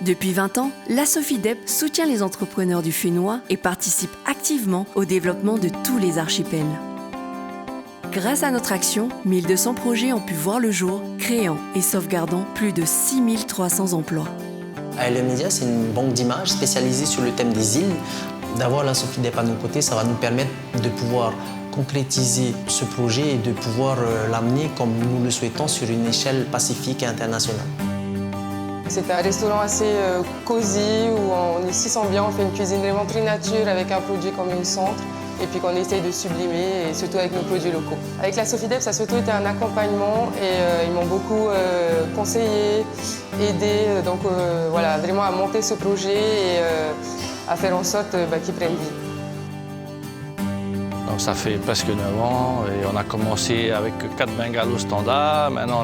Depuis 20 ans, la Sofidep soutient les entrepreneurs du Fénois et participe activement au développement de tous les archipels. Grâce à notre action, 1200 projets ont pu voir le jour, créant et sauvegardant plus de 6300 emplois. ALE Media, c'est une banque d'images spécialisée sur le thème des îles. D'avoir la Sofidep à nos côtés, ça va nous permettre de pouvoir concrétiser ce projet et de pouvoir l'amener comme nous le souhaitons sur une échelle pacifique et internationale. C'est un restaurant assez cosy où on est si sent bien, on fait une cuisine vraiment très nature avec un produit comme une centre et puis qu'on essaye de sublimer et surtout avec nos produits locaux. Avec la Sofidep, ça a surtout été un accompagnement et ils m'ont beaucoup conseillé, aidé, donc voilà, vraiment à monter ce projet et à faire en sorte qu'il prenne vie. Donc ça fait presque 9 ans et on a commencé avec 4 bungalows standards. Maintenant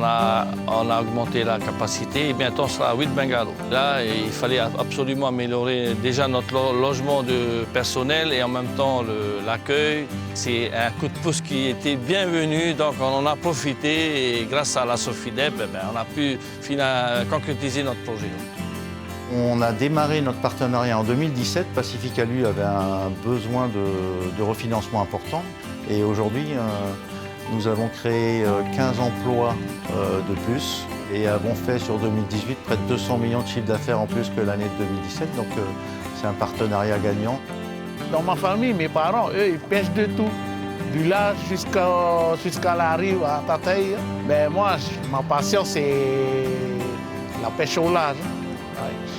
on a augmenté la capacité et bientôt on sera à 8 bungalows. Là, il fallait absolument améliorer déjà notre logement de personnel et en même temps l'accueil. C'est un coup de pouce qui était bienvenu, donc on en a profité et grâce à la Sofidep, on a pu concrétiser notre projet. On a démarré notre partenariat en 2017. Pacific Alu avait un besoin de refinancement important. Et aujourd'hui, nous avons créé 15 emplois de plus et avons fait sur 2018 près de 200 millions de chiffre d'affaires en plus que l'année de 2017. Donc c'est un partenariat gagnant. Dans ma famille, mes parents, eux, ils pêchent de tout. Du large jusqu'à la rive à Tataï. Mais moi, ma passion, c'est la pêche au large.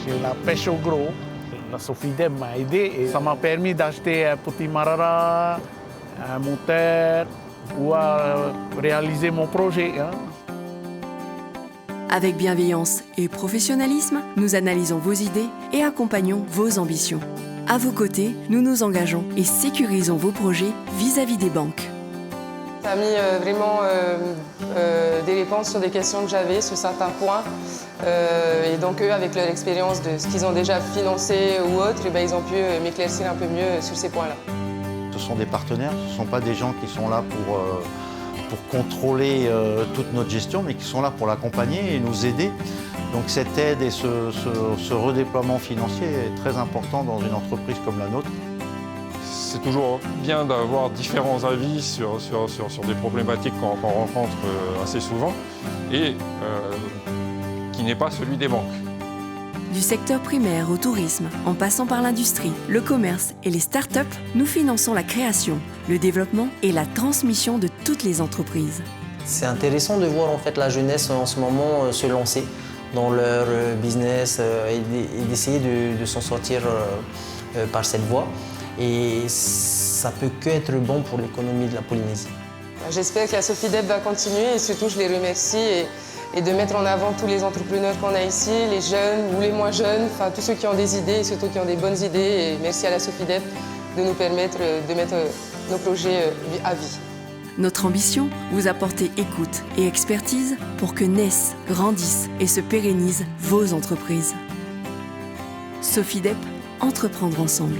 C'est la pêche au gros. La Sofidep m'a aidé et ça m'a permis d'acheter un petit marara, un moteur pour réaliser mon projet. Avec bienveillance et professionnalisme, nous analysons vos idées et accompagnons vos ambitions. À vos côtés, nous nous engageons et sécurisons vos projets vis-à-vis des banques. Ça a mis vraiment des réponses sur des questions que j'avais sur certains points. Et donc eux, avec leur expérience de ce qu'ils ont déjà financé ou autre, ils ont pu m'éclaircir un peu mieux sur ces points-là. Ce sont des partenaires, ce ne sont pas des gens qui sont là pour contrôler toute notre gestion, mais qui sont là pour l'accompagner et nous aider. Donc cette aide et ce redéploiement financier est très important dans une entreprise comme la nôtre. C'est toujours bien d'avoir différents avis sur des problématiques qu'on rencontre assez souvent et qui n'est pas celui des banques. Du secteur primaire au tourisme, en passant par l'industrie, le commerce et les start-up, nous finançons la création, le développement et la transmission de toutes les entreprises. C'est intéressant de voir en fait la jeunesse en ce moment se lancer dans leur business et d'essayer de s'en sortir par cette voie. Et ça peut que être bon pour l'économie de la Polynésie. J'espère que la Sofidep va continuer et surtout je les remercie et de mettre en avant tous les entrepreneurs qu'on a ici, les jeunes ou les moins jeunes, enfin tous ceux qui ont des idées et surtout qui ont des bonnes idées. Et merci à la Sofidep de nous permettre de mettre nos projets à vie. Notre ambition, vous apporter écoute et expertise pour que naissent, grandissent et se pérennisent vos entreprises. Sofidep, entreprendre ensemble.